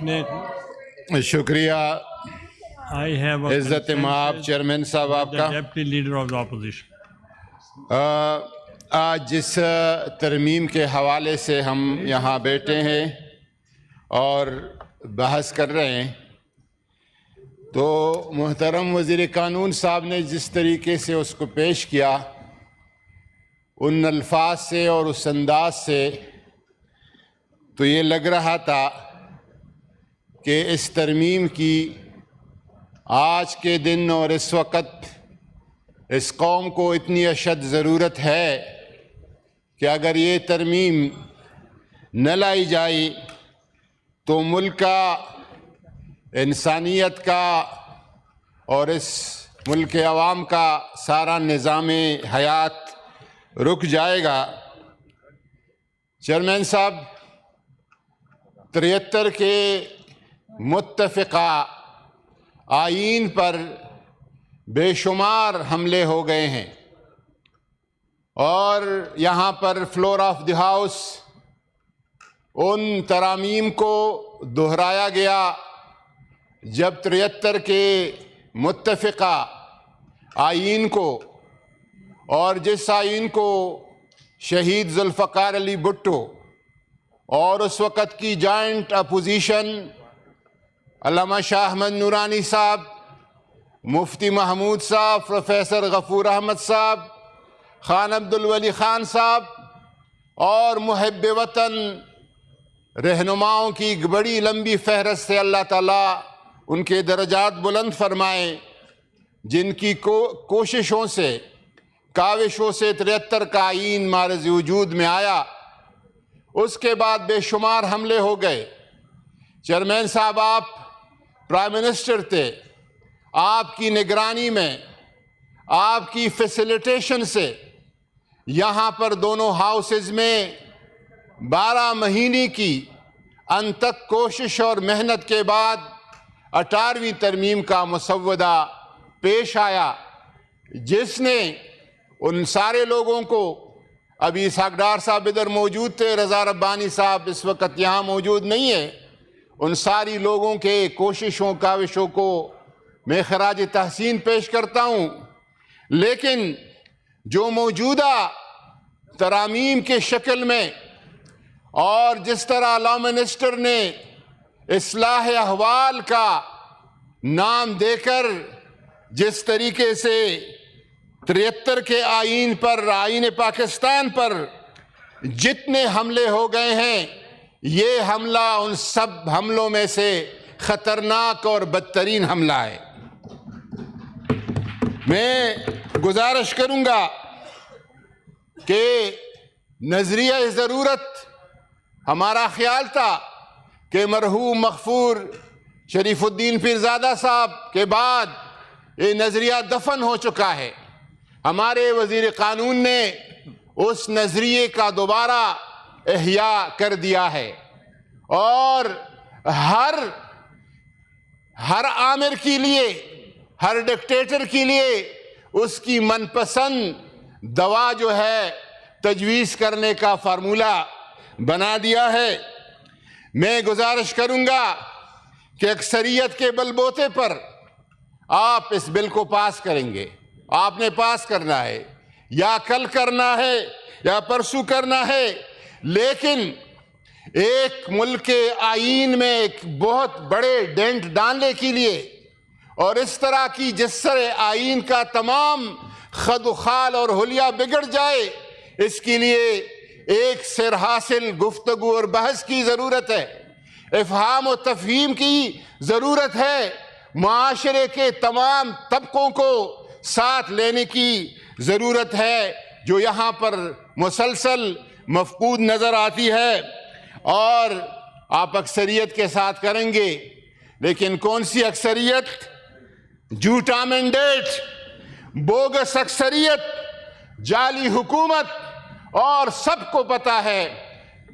دیکھنے شکریہ I have a عزت مآب چیئرمین صاحب آپ the کا. deputy leader of the opposition. آج جس ترمیم کے حوالے سے ہم یہاں بیٹھے ہیں اور بحث کر رہے ہیں تو محترم وزیر قانون صاحب نے جس طریقے سے اس کو پیش کیا ان الفاظ سے اور اس انداز سے تو یہ لگ رہا تھا کہ اس ترمیم کی آج کے دن اور اس وقت اس قوم کو اتنی اشد ضرورت ہے کہ اگر یہ ترمیم نہ لائی جائے تو ملک کا انسانیت کا اور اس ملک عوام کا سارا نظام حیات رک جائے گا. چیئرمین صاحب 73 کے متفقہ آئین پر بے شمار حملے ہو گئے ہیں اور یہاں پر فلور آف دی ہاؤس ان ترامیم کو دہرایا گیا جب 73 کے متفقہ آئین کو اور جس آئین کو شہید ذوالفقار علی بھٹو اور اس وقت کی جوائنٹ اپوزیشن علامہ شاہ احمد نورانی صاحب، مفتی محمود صاحب، پروفیسر غفور احمد صاحب، خان عبدالولی خان صاحب اور محب وطن رہنماؤں کی ایک بڑی لمبی فہرست سے اللہ تعالیٰ ان کے درجات بلند فرمائے، جن کی کوششوں سے کاوشوں سے 73 کا آئین معرض وجود میں آیا. اس کے بعد بے شمار حملے ہو گئے. چیئرمین صاحب آپ پرائم منسٹر تھے، آپ کی نگرانی میں آپ کی فیسیلیٹیشن سے یہاں پر دونوں ہاؤسز میں 12 مہینے کی انتک کوشش اور محنت کے بعد 18ویں ترمیم کا مسودہ پیش آیا، جس نے ان سارے لوگوں کو، ابھی اسحاق ڈار صاحب ادھر موجود تھے، رضا ربانی صاحب اس وقت یہاں موجود نہیں ہے، ان ساری لوگوں کے کوششوں کاوشوں کو میں خراج تحسین پیش کرتا ہوں. لیکن جو موجودہ ترامیم کے شکل میں اور جس طرح لا منسٹر نے اصلاح احوال کا نام دے کر جس طریقے سے 73 کے آئین پر، آئین پاکستان پر جتنے حملے ہو گئے ہیں، یہ حملہ ان سب حملوں میں سے خطرناک اور بدترین حملہ ہے. میں گزارش کروں گا کہ نظریہ ضرورت، ہمارا خیال تھا کہ مرحوم مغفور شریف الدین پیرزادہ صاحب کے بعد یہ نظریہ دفن ہو چکا ہے. ہمارے وزیر قانون نے اس نظریے کا دوبارہ احیاء کر دیا ہے اور ہر آمر کے لیے، ہر ڈکٹیٹر کے لیے اس کی من پسند دوا جو ہے تجویز کرنے کا فارمولہ بنا دیا ہے. میں گزارش کروں گا کہ اکثریت کے بل بوتے پر آپ اس بل کو پاس کریں گے. آپ نے پاس کرنا ہے، یا کل کرنا ہے یا پرسوں کرنا ہے، لیکن ایک ملک کے آئین میں ایک بہت بڑے ڈینٹ ڈالنے کے لیے اور اس طرح کی جس طرح آئین کا تمام خد و خال اور حلیہ بگڑ جائے، اس کے لیے ایک سر حاصل گفتگو اور بحث کی ضرورت ہے، افہام و تفہیم کی ضرورت ہے، معاشرے کے تمام طبقوں کو ساتھ لینے کی ضرورت ہے، جو یہاں پر مسلسل مفقود نظر آتی ہے. اور آپ اکثریت کے ساتھ کریں گے، لیکن کون سی اکثریت؟ جھوٹا مینڈیٹ، بوگس اکثریت، جعلی حکومت. اور سب کو پتا ہے،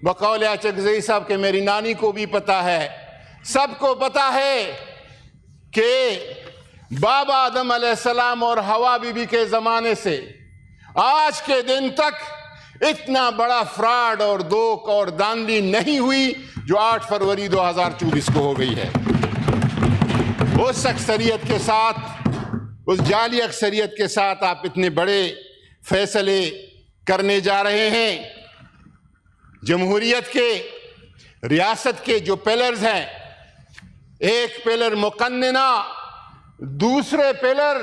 بقول اچکزئی صاحب کے میری نانی کو بھی پتا ہے، سب کو پتا ہے کہ بابا آدم علیہ السلام اور حوا بی بی کے زمانے سے آج کے دن تک اتنا بڑا فراڈ اور دوک اور داندلی نہیں ہوئی جو 8 فروری 2024 کو ہو گئی ہے۔ اس اکثریت کے ساتھ، اس جعلی اکثریت کے ساتھ آپ اتنے بڑے فیصلے کرنے جا رہے ہیں۔ جمہوریت کے، ریاست کے جو پلرز ہیں، ایک پلر مقننہ، دوسرے پلر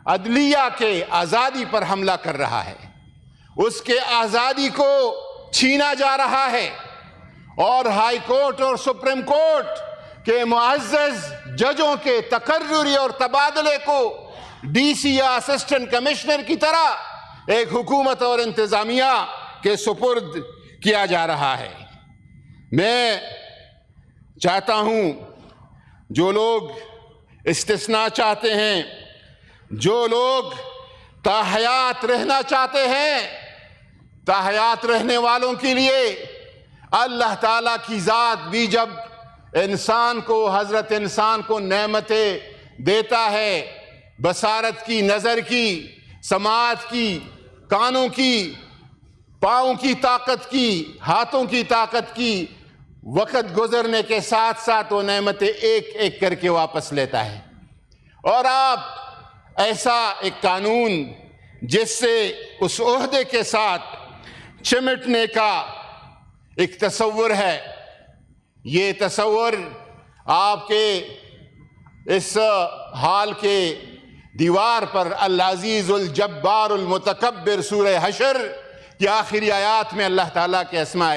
عدلیہ کے آزادی پر حملہ کر رہا ہے، اس کے آزادی کو چھینا جا رہا ہے، اور ہائی کورٹ اور سپریم کورٹ کے معزز ججوں کے تقرری اور تبادلے کو ڈی سی یا اسسٹنٹ کمشنر کی طرح ایک حکومت اور انتظامیہ کے سپرد کیا جا رہا ہے۔ میں چاہتا ہوں جو لوگ استثناء چاہتے ہیں، جو لوگ تاحیات رہنا چاہتے ہیں، تاحیات رہنے والوں کے لیے اللہ تعالیٰ کی ذات بھی جب انسان کو، حضرت انسان کو نعمتیں دیتا ہے، بصارت کی، نظر کی، سماعت کی، کانوں کی، پاؤں کی طاقت کی، ہاتھوں کی طاقت کی، وقت گزرنے کے ساتھ ساتھ وہ نعمتیں ایک ایک کر کے واپس لیتا ہے۔ اور آپ ایسا ایک قانون جس سے اس عہدے کے ساتھ چمٹنے کا ایک تصور ہے، یہ تصور آپ کے اس حال کے دیوار پر العزیز الجبار المتکبر سورہ حشر کی آخری آیات میں اللہ تعالیٰ کے اسماء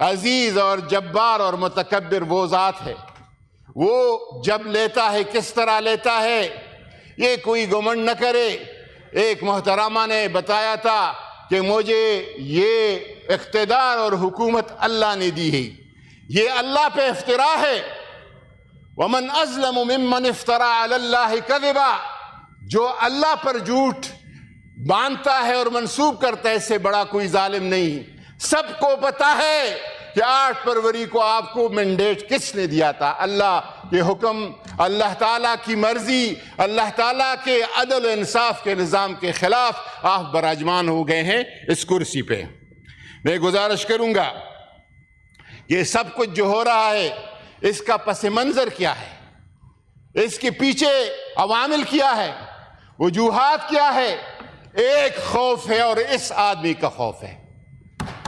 عزیز اور جبار اور متکبر وہ ذات ہے۔ وہ جب لیتا ہے کس طرح لیتا ہے، یہ کوئی گمنڈ نہ کرے۔ ایک محترمہ نے بتایا تھا کہ مجھے یہ اقتدار اور حکومت اللہ نے دی ہے، یہ اللہ پہ افتراء ہے۔ وَمَنْ أَظْلَمُ مِمَّنِ افْتَرَى عَلَى اللَّهِ كَذِبًا، جو اللہ پر جھوٹ باندھتا ہے اور منسوب کرتا ہے، اس سے بڑا کوئی ظالم نہیں۔ سب کو پتا ہے کہ 8 فروری کو آپ کو مینڈیٹ کس نے دیا تھا، اللہ کے حکم، اللہ تعالیٰ کی مرضی، اللہ تعالیٰ کے عدل و انصاف کے نظام کے خلاف آپ براجمان ہو گئے ہیں اس کرسی پہ۔ میں گزارش کروں گا یہ سب کچھ جو ہو رہا ہے، اس کا پس منظر کیا ہے، اس کے پیچھے عوامل کیا ہے، وجوہات کیا ہے۔ ایک خوف ہے اور اس آدمی کا خوف ہے،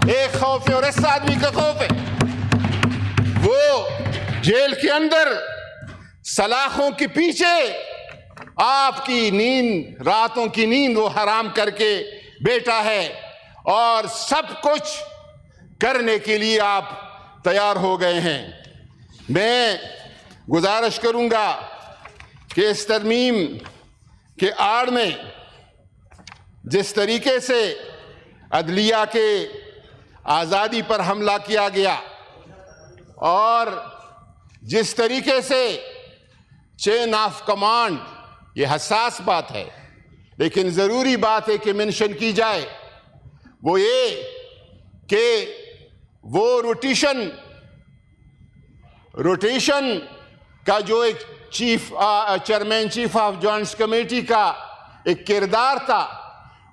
ایک خوف ہے اور اس آدمی کا خوف ہے۔ وہ جیل کے اندر سلاخوں کے پیچھے آپ کی نیند، راتوں کی نیند وہ حرام کر کے بیٹھا ہے، اور سب کچھ کرنے کے لیے آپ تیار ہو گئے ہیں۔ میں گزارش کروں گا کہ اس ترمیم کے آڑ میں جس طریقے سے عدلیہ کے آزادی پر حملہ کیا گیا، اور جس طریقے سے چین آف کمانڈ، یہ حساس بات ہے لیکن ضروری بات ہے کہ منشن کی جائے، وہ یہ کہ وہ روٹیشن کا جو ایک chairman chief of joints committee کا ایک کردار تھا،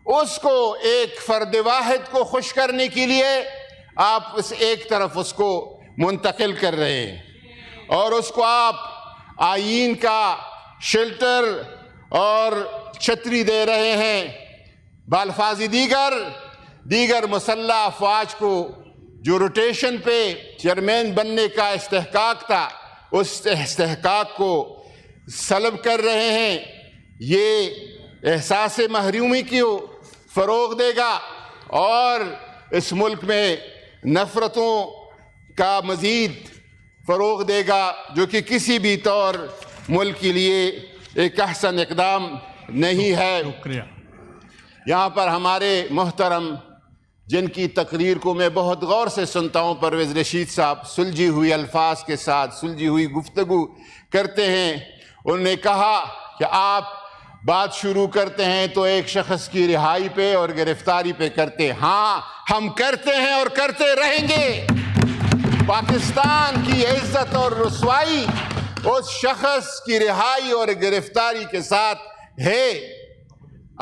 اس کو ایک فرد واحد کو خوش کرنے کے لیے آپ اس ایک طرف اس کو منتقل کر رہے ہیں، اور اس کو آپ آئین کا شیلٹر اور چھتری دے رہے ہیں۔ بالفاظ دیگر مسلح افواج کو جو روٹیشن پہ چیئرمین بننے کا استحقاق تھا، اس استحقاق کو سلب کر رہے ہیں۔ یہ احساس محرومی کو فروغ دے گا اور اس ملک میں نفرتوں کا مزید فروغ دے گا، جو کہ کسی بھی طور ملک کے لیے ایک احسن اقدام نہیں ہے۔ شکریہ۔ یہاں پر ہمارے محترم جن کی تقریر کو میں بہت غور سے سنتا ہوں، پرویز رشید صاحب سلجھی ہوئی الفاظ کے ساتھ سلجھی ہوئی گفتگو کرتے ہیں۔ انہوں نے کہا کہ آپ بات شروع کرتے ہیں تو ایک شخص کی رہائی پہ اور گرفتاری پہ کرتے ہیں۔ ہاں، ہم کرتے ہیں اور کرتے رہیں گے۔ پاکستان کی عزت اور رسوائی اس شخص کی رہائی اور گرفتاری کے ساتھ ہے۔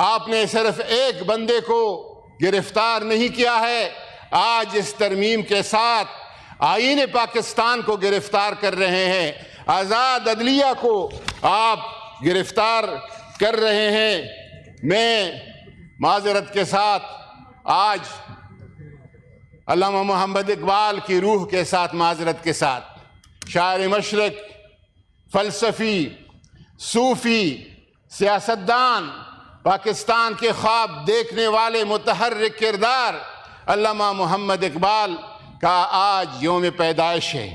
آپ نے صرف ایک بندے کو گرفتار نہیں کیا ہے، آج اس ترمیم کے ساتھ آئین پاکستان کو گرفتار کر رہے ہیں، آزاد عدلیہ کو آپ گرفتار کر رہے ہیں۔ میں معذرت کے ساتھ آج علامہ محمد اقبال کی روح کے ساتھ، معذرت کے ساتھ، شاعر مشرق، فلسفی، صوفی، سیاستدان، پاکستان کے خواب دیکھنے والے متحرک کردار علامہ محمد اقبال کا آج یوم پیدائش ہے۔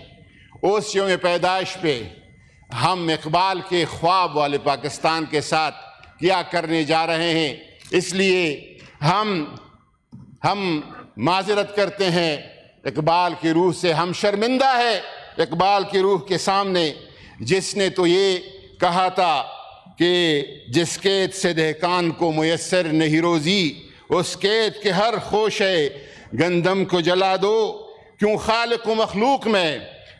اس یوم پیدائش پہ ہم اقبال کے خواب والے پاکستان کے ساتھ کیا کرنے جا رہے ہیں، اس لیے ہم معذرت کرتے ہیں۔ اقبال کی روح سے ہم شرمندہ ہے، اقبال کی روح کے سامنے، جس نے تو یہ کہا تھا کہ جس قید سے دہقان کو میسر نہیں روزی، اس قید کے ہر خوشے گندم کو جلا دو، کیوں خالق و مخلوق میں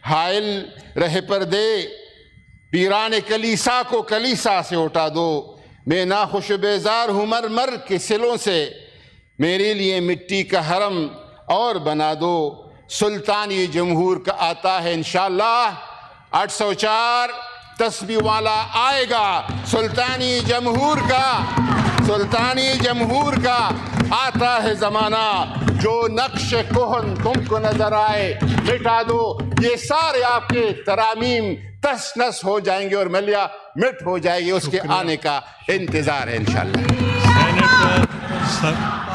حائل رہ پردے، پیران کلیسا کو کلیسا سے اٹھا دو، میں ناخوش بیزار ہوں مر مر کے سلوں سے، میرے لیے مٹی کا حرم اور بنا دو۔ سلطانی جمہور کا آتا ہے انشاءاللہ 804 تسبیح والا آئے گا، سلطانی جمہور کا آتا ہے زمانہ، جو نقش کہن تم کو نظر آئے مٹا دو۔ یہ سارے آپ کے ترامیم تس نس ہو جائیں گے اور ملیہ مٹ ہو جائے گی، اس کے آنے کا انتظار ہے انشاءاللہ۔ سینیٹر